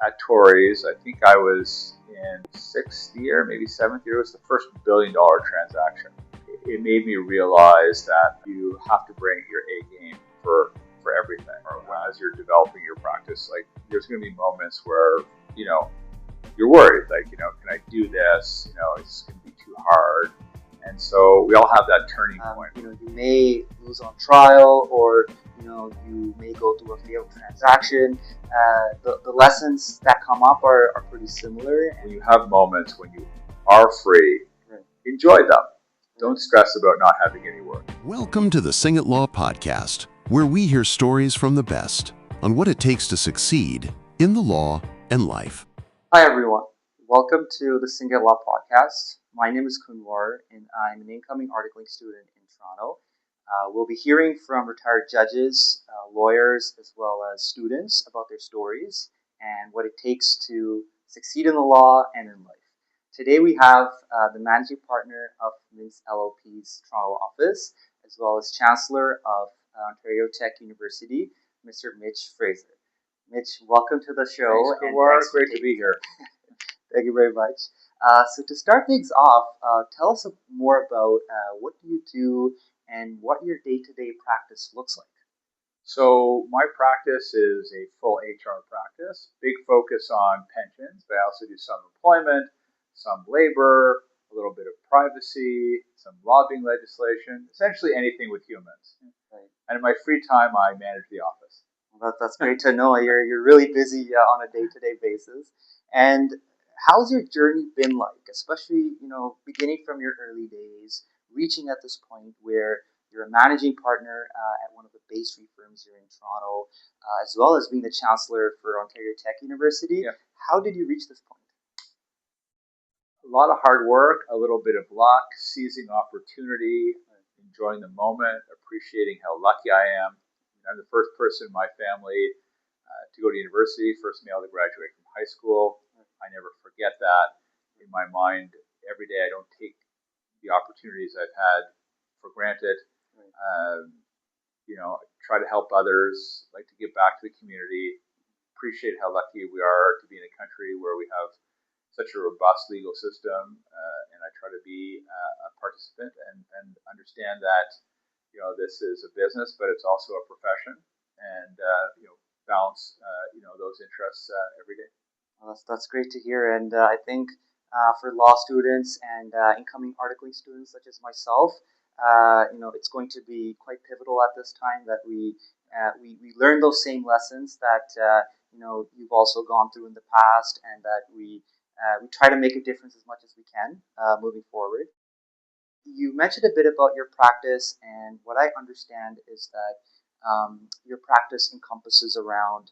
at Tories. I think I was in 6th year, maybe 7th year. It was the first $1 billion transaction. It made me realize that you have to bring your A game for everything. As you're developing your practice, like there's going to be moments where, you're worried, like, can I do this? It's going to be too hard. And so we all have that turning point. You may lose on trial, or you may go through a failed transaction. The lessons that come up are pretty similar. When you have moments when you are free, enjoy them. Don't stress about not having any work. Welcome to the Singh at Law podcast, where we hear stories from the best on what it takes to succeed in the law and life. Hi everyone, welcome to the Singh at Law podcast. My name is Kunwar, and I'm an incoming articling student in Toronto. We'll be hearing from retired judges, lawyers, as well as students about their stories and what it takes to succeed in the law and in life. Today we have the managing partner of Mintz LLP's Toronto office, as well as Chancellor of Ontario Tech University, Mr. Mitch Frazer. Mitch, welcome to the show. Thanks, Kumar. Great to be here. Thank you very much. So to start things off, tell us more about what you do and what your day-to-day practice looks like. So my practice is a full HR practice, big focus on pensions, but I also do some employment, some labor, a little bit of privacy, some lobbying legislation, essentially anything with humans. Right. And in my free time, I manage the office. Well, that's great to know. You're really busy on a day-to-day basis. And how's your journey been like, especially, beginning from your early days, reaching at this point where you're a managing partner at one of the Bay Street firms here in Toronto, as well as being the Chancellor for Ontario Tech University. Yeah. How did you reach this point? A lot of hard work, a little bit of luck, seizing opportunity, enjoying the moment, appreciating how lucky I am. I'm the first person in my family to go to university, first male to graduate from high school. I never forget that. In my mind, every day I don't take the opportunities I've had for granted. Try to help others, like to give back to the community, appreciate how lucky we are to be in a country where we have such a robust legal system, and I try to be a participant and understand that this is a business, but it's also a profession, and balance those interests every day. Well, that's great to hear, and I think for law students and incoming articling students such as myself, it's going to be quite pivotal at this time that we learn those same lessons that you've also gone through in the past, and that we try to make a difference as much as we can moving forward. You mentioned a bit about your practice, and what I understand is that your practice encompasses around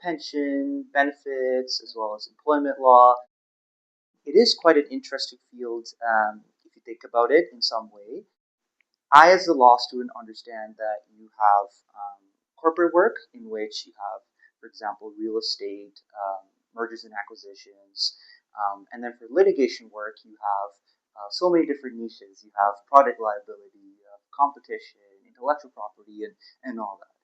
pension, benefits, as well as employment law. It is quite an interesting field if you think about it in some way. I, as a law student, understand that you have corporate work in which you have, for example, real estate, mergers and acquisitions, and then for litigation work, you have so many different niches. You have product liability, you have competition, intellectual property, and all that.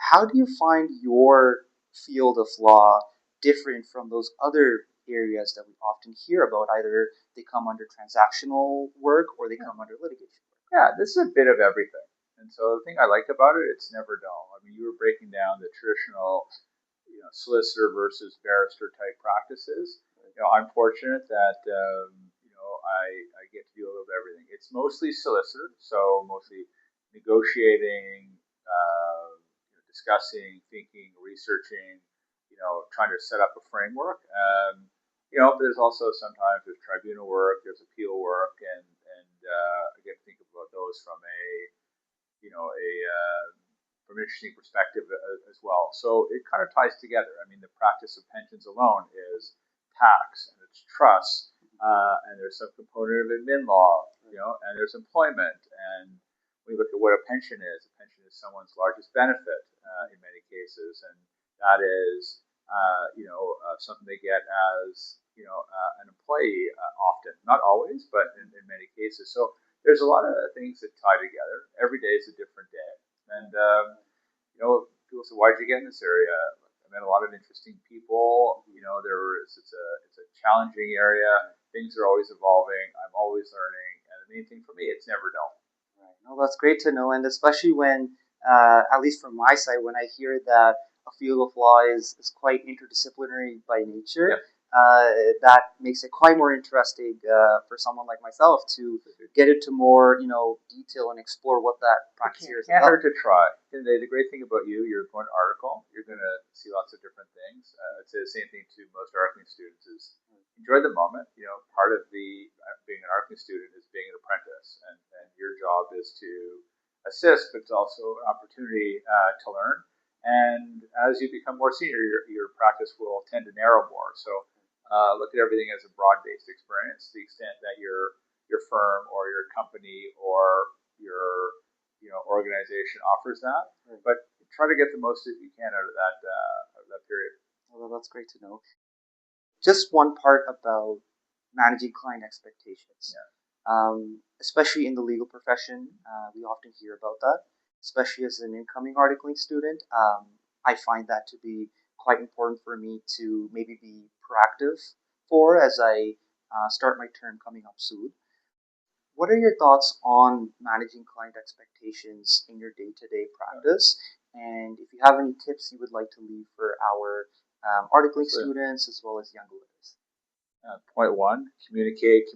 How do you find your field of law different from those other areas that we often hear about? Either they come under transactional work or they come under litigation work. Yeah, this is a bit of everything. And so the thing I like about it, it's never dull. I mean, you were breaking down the traditional solicitor versus barrister type practices. I'm fortunate that I get to do a little bit of everything. It's mostly solicitor, so mostly negotiating, discussing, thinking, researching, trying to set up a framework. But there's also sometimes there's tribunal work, there's appeal work, and I get to think about those from from an interesting perspective as well. So it kind of ties together. I mean, the practice of pensions alone is tax, and it's trust, and there's some component of admin law, and there's employment. And when you look at what a pension is someone's largest benefit in many cases, and that is something they get as an employee often, not always, but in many cases. So there's a lot of things that tie together. Every day is a different day, and people say, "Why did you get in this area?" met a lot of interesting people. You know, it's a challenging area. Things are always evolving. I'm always learning, and the main thing for me, it's never dull. Right. Well, that's great to know, and especially when, at least from my side, when I hear that a field of law is quite interdisciplinary by nature, that makes it quite more interesting for someone like myself to get into more, detail and explore what that practice here is Can't about. hurt to try. The great thing about you're going to article, you're going to see lots of different things. I'd say the same thing to most articling students is enjoy the moment. You know, part of the being an articling student is being an apprentice, and your job is to assist, but it's also an opportunity to learn. And as you become more senior, your practice will tend to narrow more. So look at everything as a broad-based experience. To the extent that your firm or your company or your organization offers that, but try to get the most that you can out of that period. Well, that's great to know. Just one part about managing client expectations. Especially in the legal profession, we often hear about that. Especially as an incoming articling student, I find that to be quite important for me to maybe be proactive for as I start my term coming up soon. What are your thoughts on managing client expectations in your day-to-day practice? And if you have any tips you would like to leave for our articling students as well as young lawyers. Point one, communicate.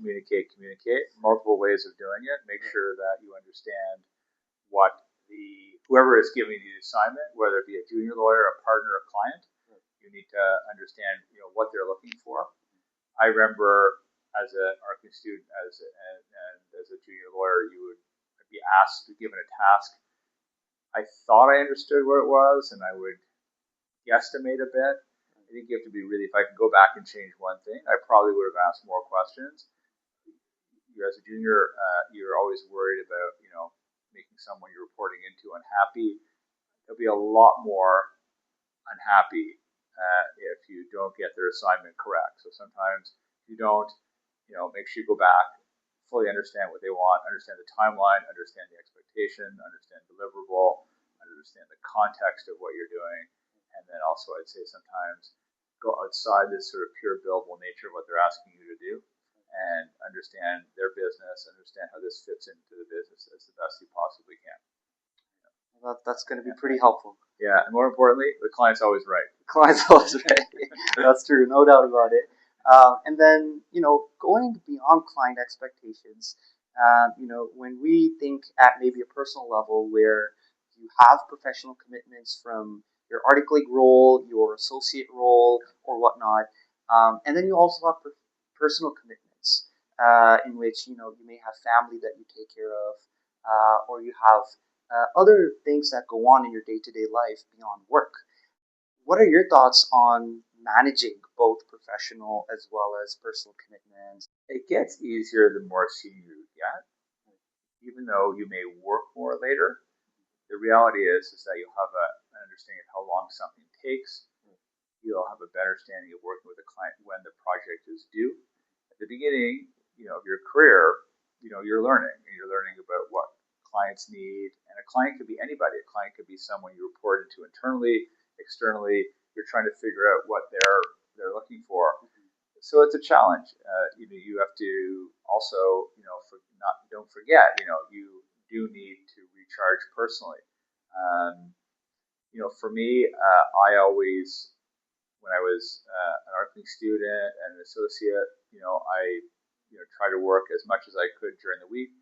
Multiple ways of doing it. Make sure that you understand what whoever is giving you the assignment, whether it be a junior lawyer, a partner, a client, you need to understand what they're looking for. I remember as an articling student, as a junior lawyer, you would be asked, given a task. I thought I understood what it was, and I would guesstimate a bit. I think you have to be really, if I could go back and change one thing, I probably would have asked more questions. As a junior, you're always worried about, making someone you're reporting into unhappy. They'll be a lot more unhappy if you don't get their assignment correct. So sometimes you don't, make sure you go back, fully understand what they want, understand the timeline, understand the expectation, understand deliverable, understand the context of what you're doing. And then also I'd say sometimes go outside this sort of pure billable nature of what they're asking you to do and understand their business, understand how this fits into the business as the best you possibly can. Well, that's going to be pretty helpful. Yeah, and more importantly, the client's always right. The client's always right. That's true, no doubt about it. And then, going beyond client expectations, when we think at maybe a personal level where you have professional commitments from your articling role, your associate role, or whatnot, and then you also have personal commitments in which, you may have family that you take care of, or you have other things that go on in your day-to-day life beyond work. What are your thoughts on managing both professional as well as personal commitments? It gets easier the more senior you get. Even though you may work more later, the reality is that you'll have an understanding of how long something takes. You'll have a better understanding of working with a client when the project is due. At the beginning, of your career, you're learning, and you're learning about what clients need. And a client could be anybody. A client could be someone you report into internally, externally. You're trying to figure out what they're looking for. So it's a challenge. You have to also, don't forget, you do need to recharge personally. For me, I always, when I was an articling student and an associate, I try to work as much as I could during the week,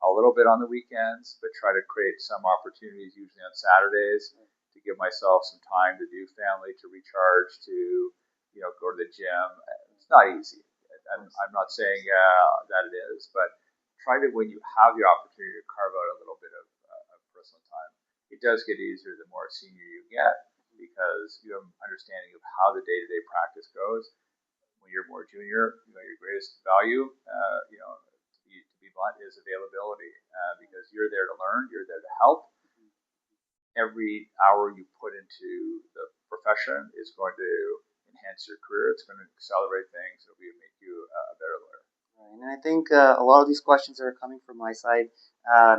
a little bit on the weekends, but try to create some opportunities, usually on Saturdays, to give myself some time to do family, to recharge, to go to the gym. It's not easy. I'm not saying that it is, but try to, when you have the opportunity to carve out a little bit of personal time. It does get easier the more senior you get because you have an understanding of how the day-to-day practice goes. When you're more junior, your greatest value, to be blunt, is availability because you're there to learn, you're there to help. Every hour you put into the profession is going to enhance your career. It's going to accelerate things. It'll make you a better lawyer. Right. And I think a lot of these questions that are coming from my side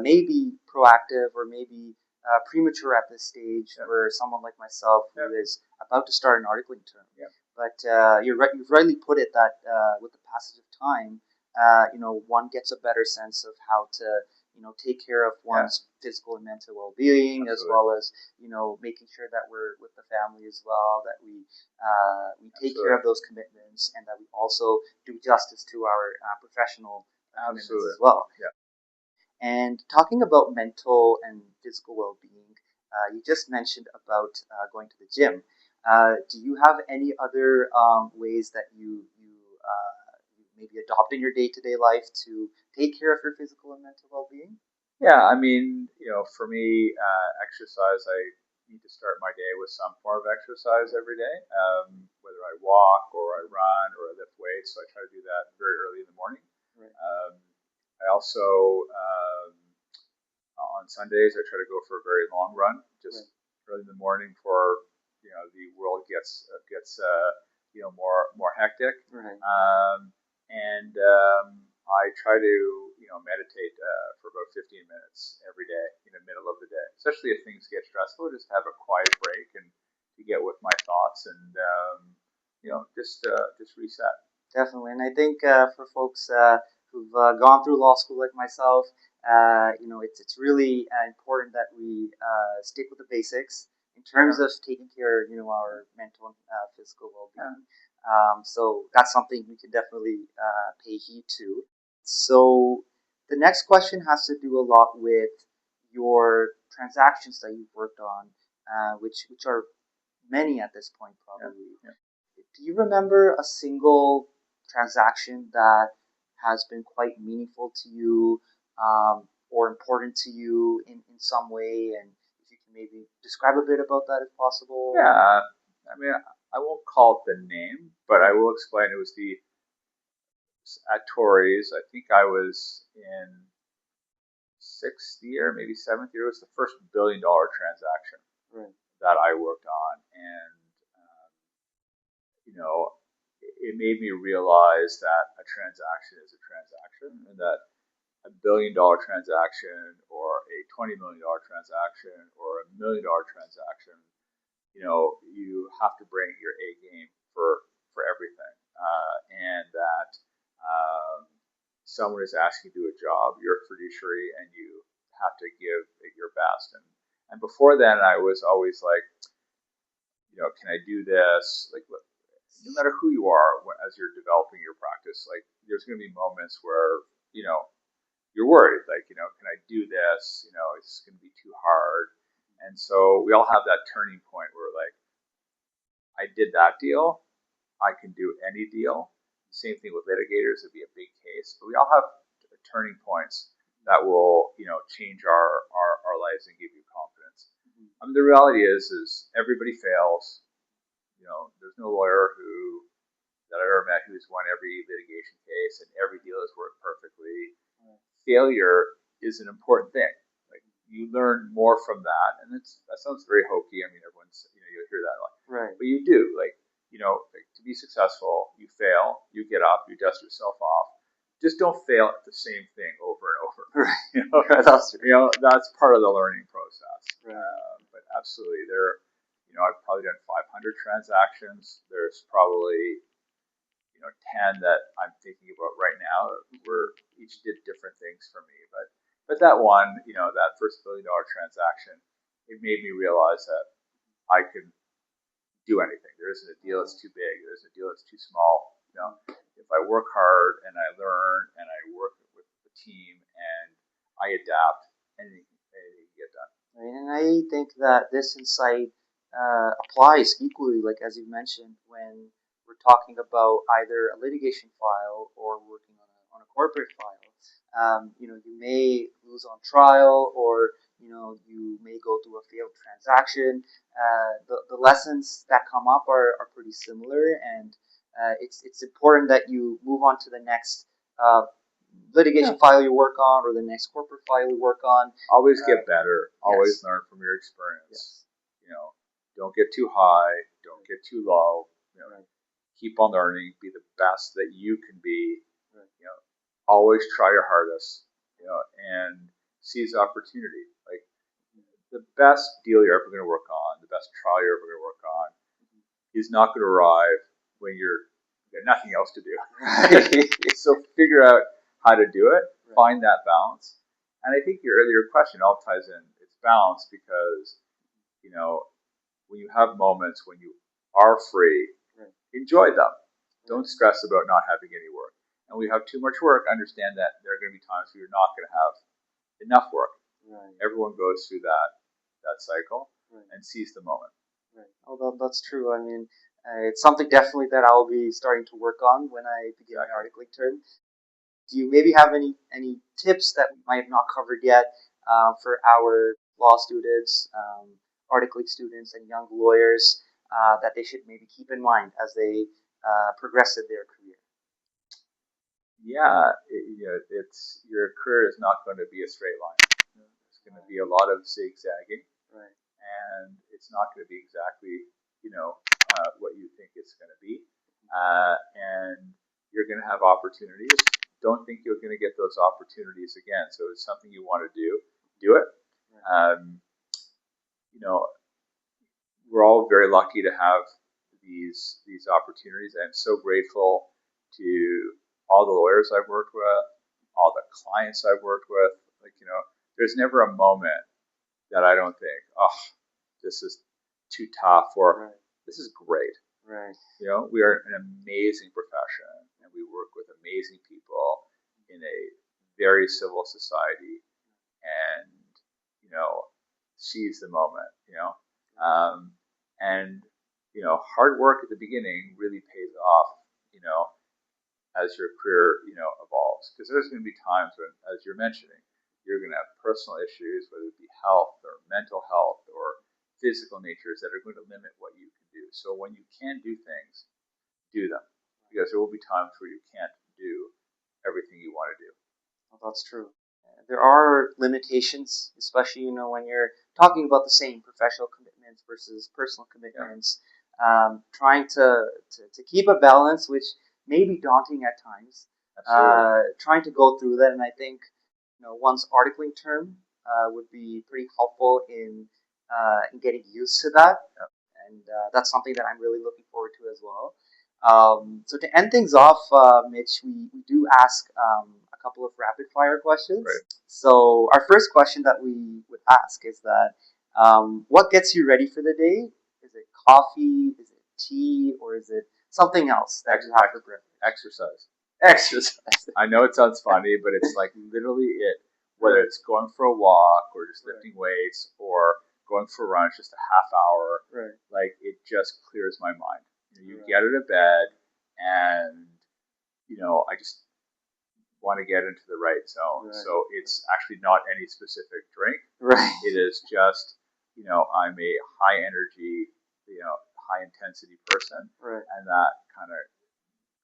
may be proactive or maybe premature at this stage for someone like myself who is about to start an articling term. Yeah. But you've rightly put it that with the passage of time, one gets a better sense of how to take care of one's physical and mental well-being, as well as making sure that we're with the family as well, that we take care of those commitments, and that we also do justice to our professional commitments as well. Yeah. And talking about mental and physical well-being, you just mentioned about going to the gym. Do you have any other ways that you maybe adopt in your day-to-day life to take care of your physical and mental well-being? Yeah, I mean, for me, exercise, I need to start my day with some form of exercise every day, whether I walk or I run or I lift weights. So I try to do that very early in the morning. Right. I also, on Sundays, I try to go for a very long run, just early in the morning before the world gets more hectic. Right. And I try to meditate for about 15 minutes every day in the middle of the day, especially if things get stressful. Just have a quiet break and to get with my thoughts and just reset. Definitely, and I think for folks who've gone through law school like myself, it's really important that we stick with the basics in terms of taking care of our mental and physical well-being. So that's something we can definitely pay heed to. So the next question has to do a lot with your transactions that you've worked on, which are many at this point probably. Yeah. Do you remember a single transaction that has been quite meaningful to you or important to you in some way? And if you can maybe describe a bit about that if possible. Yeah, I mean, I won't call it the name, but I will explain. It was at Tories. I think I was in 6th year, maybe 7th year. It was the first $1 billion transaction that I worked on, and it made me realize that a transaction is a transaction, and that $1 billion transaction or a $20 million transaction or $1 million transaction, you have to bring your A game for everything, and that someone is asking you to do a job, you're a fiduciary, and you have to give it your best. And before then, I was always like, can I do this? Like, no matter who you are, as you're developing your practice, like there's going to be moments where you're worried, like can I do this? It's going to be too hard. And so we all have that turning point where like, I did that deal, I can do any deal. Same thing with litigators; it'd be a big case, but we all have turning points that will change our lives and give you confidence. I mean, the reality is everybody fails. There's no lawyer that I ever met who's won every litigation case and every deal has worked perfectly. Failure is an important thing. Like you learn more from that, and that sounds very hokey. I mean, everyone's you hear that a lot, right? But you do like to be successful, you fail, you get up, you dust yourself off. Just don't fail at the same thing over and over. Right. That's part of the learning process. Right. But absolutely, I've probably done 500 transactions. There's probably 10 that I'm thinking about right now where each did different things for me. But that one, that first $1 billion transaction, it made me realize that I can do anything. There isn't a deal that's too big. There isn't a deal that's too small. If I work hard and I learn and I work with the team and I adapt, anything can get done. Right, and I think that this insight applies equally, like as you mentioned, when we're talking about either a litigation file or working on a corporate file. You may lose on trial, or you may go through a failed transaction. The lessons that come up are pretty similar, and it's important that you move on to the next litigation file you work on, or the next corporate file you work on. Always get better. Always learn from your experience. Yes. Don't get too high. Don't get too low. Keep on learning. Be the best that you can be. Right. Always try your hardest. And seize opportunity. Like the best deal you're ever going to work on, the best trial you're ever going to work on, is not going to arrive when you've got nothing else to do. Right. So figure out how to do it, find that balance. And I think your earlier question all ties in. It's balance because, you know, when you have moments when you are free, enjoy them. Don't stress about not having any work. And when you have too much work, understand that there are going to be times where you're not going to have enough work. Right. Everyone goes through that cycle and seize the moment. Right. Oh, that's true. I mean, it's something definitely that I'll be starting to work on when I begin my articling term. Do you maybe have any tips that we might have not covered yet for our law students, articling students, and young lawyers that they should maybe keep in mind as they progress in their career? Yeah, it's your career is not going to be a straight line. It's going to be a lot of zigzagging, and it's not going to be exactly what you think it's going to be. And you're going to have opportunities. Don't think you're going to get those opportunities again. So it's something you want to do it. We're all very lucky to have these opportunities. I'm so grateful to all the lawyers I've worked with, all the clients I've worked with. There's never a moment that I don't think, oh, this is too tough, or this is great. Right. We are an amazing profession, and we work with amazing people in a very civil society, and seize the moment. Hard work at the beginning really pays off. As your career evolves, because there's going to be times when, as you're mentioning, you're going to have personal issues, whether it be health or mental health or physical natures, that are going to limit what you can do. So when you can do things, do them, because there will be times where you can't do everything you want to do. Well, that's true. There are limitations, especially when you're talking about the same professional commitments versus personal commitments. Trying to keep a balance, which may be daunting at times. Trying to go through that, and I think one's articling term would be pretty helpful in getting used to that, and that's something that I'm really looking forward to as well. So to end things off, Mitch, we do ask a couple of rapid fire questions. Right. So our first question that we would ask is that what gets you ready for the day? Is it coffee? Is it tea? Or is it something else that you have for breakfast? Exercise. Exercise. I know it sounds funny, but it's like literally it. Whether it's going for a walk or just lifting weights or going for a run, it's just a half hour. Right. Like it just clears my mind. You get out of bed, and I just want to get into the right zone. Right. So it's actually not any specific drink. Right. It is just I'm a high energy, high intensity person, and that kind of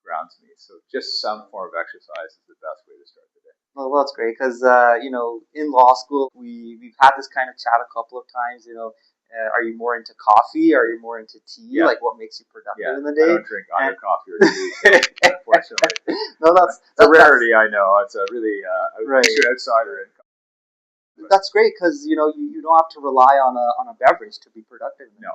grounds me. So just some form of exercise is the best way to start the day. Well, that's great because in law school we've had this kind of chat a couple of times. Are you more into coffee? Are you more into tea? Yeah. Like what makes you productive in the day? I don't drink either coffee or tea, so unfortunately. No, that's a rarity. I know it's a really outsider. That's great because you don't have to rely on a beverage to be productive. No.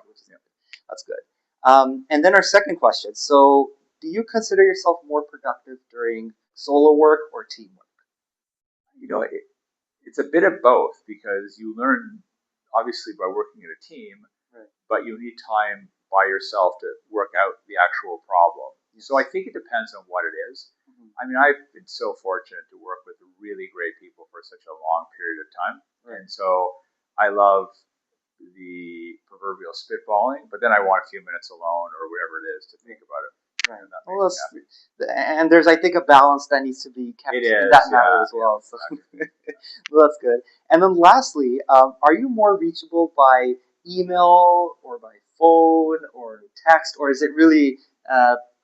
That's good. And then our second question. So, do you consider yourself more productive during solo work or teamwork? It's a bit of both, because you learn obviously by working in a team, but you need time by yourself to work out the actual problem. Yes. So I think it depends on what it is. Mm-hmm. I mean, I've been so fortunate to work with really great people for such a long period of time. And so I love the proverbial spitballing, but then I want a few minutes alone or whatever it is to think about it. Right. And there's, I think, a balance that needs to be kept in that matter as well. So. Well, that's good. And then lastly, are you more reachable by email or by phone or text, or is it really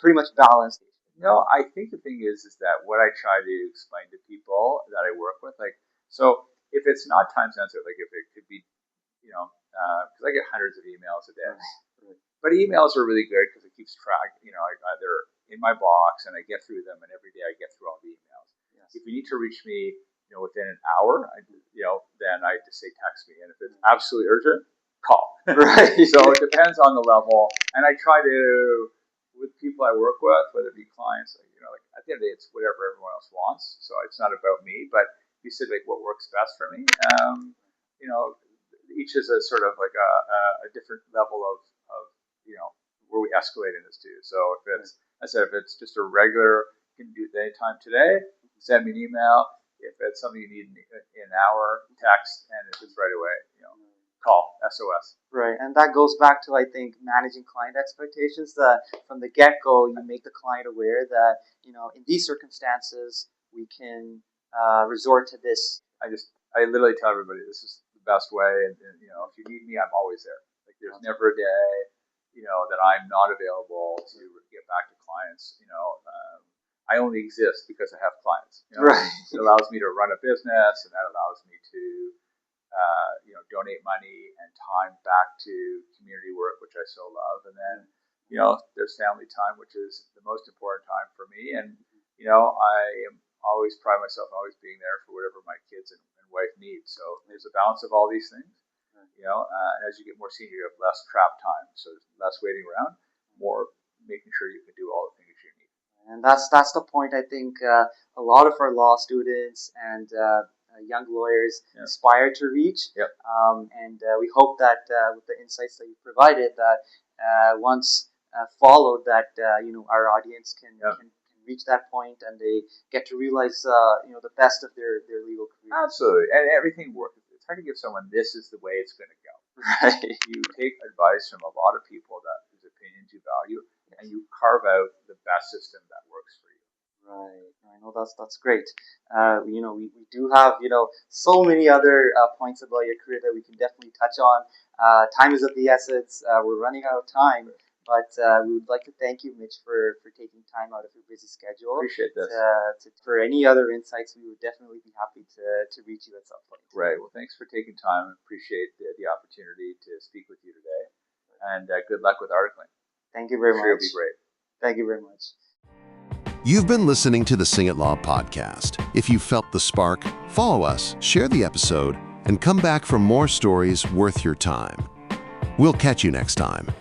pretty much balanced? No, I think the thing is that what I try to explain to people that I work with, so if it's not time sensitive, like if it could be, because I get hundreds of emails a day. Right. But emails are really good because it keeps track. They're in my box and I get through them, and every day I get through all the emails. Yes. If you need to reach me, within an hour, then I just say text me. And if it's absolutely urgent, call. Right. So it depends on the level, and I try to, with people I work with, whether it be clients, like at the end of the day, it's whatever everyone else wants. So it's not about me, but you said like what works best for me. Each is a sort of like a different level of where we escalate in this to. So if it's just a regular, you can do it anytime today. Send me an email. If it's something you need in an hour, text, and if it's right away, call, SOS. Right, and that goes back to, I think, managing client expectations, that from the get-go, you make the client aware that, in these circumstances, we can resort to this. I literally tell everybody this is the best way, and if you need me, I'm always there. Like, there's never a day, that I'm not available to get back to clients. I only exist because I have clients. Right. It allows me to run a business, and that allows me to donate money and time back to community work, which I so love. And then, there's family time, which is the most important time for me. And, I am always pride myself on always being there for whatever my kids and wife need. So there's a balance of all these things, and as you get more senior, you have less trap time. So there's less waiting around, more making sure you can do all the things you need. And that's the point I think a lot of our law students and young lawyers aspire to reach. Yep. And we hope that with the insights that you provided, that once followed, that our audience can reach that point and they get to realize the best of their legal career. Absolutely, and everything works. It's hard to give someone this is the way it's going to go. Right. You take advice from a lot of people whose opinions you value, and you carve out the best system that works for you. Right. I know that's great. We do have so many other points about your career that we can definitely touch on. Time is of the essence. We're running out of time, but we would like to thank you, Mitch, for taking time out of your busy schedule. Appreciate this. For any other insights, we would definitely be happy to reach you at some point. Right. Well, thanks for taking time. Appreciate the opportunity to speak with you today, and good luck with articling. Thank you very much. Sure, it'll be great. Thank you very much. You've been listening to the Sing It Law podcast. If you felt the spark, follow us, share the episode, and come back for more stories worth your time. We'll catch you next time.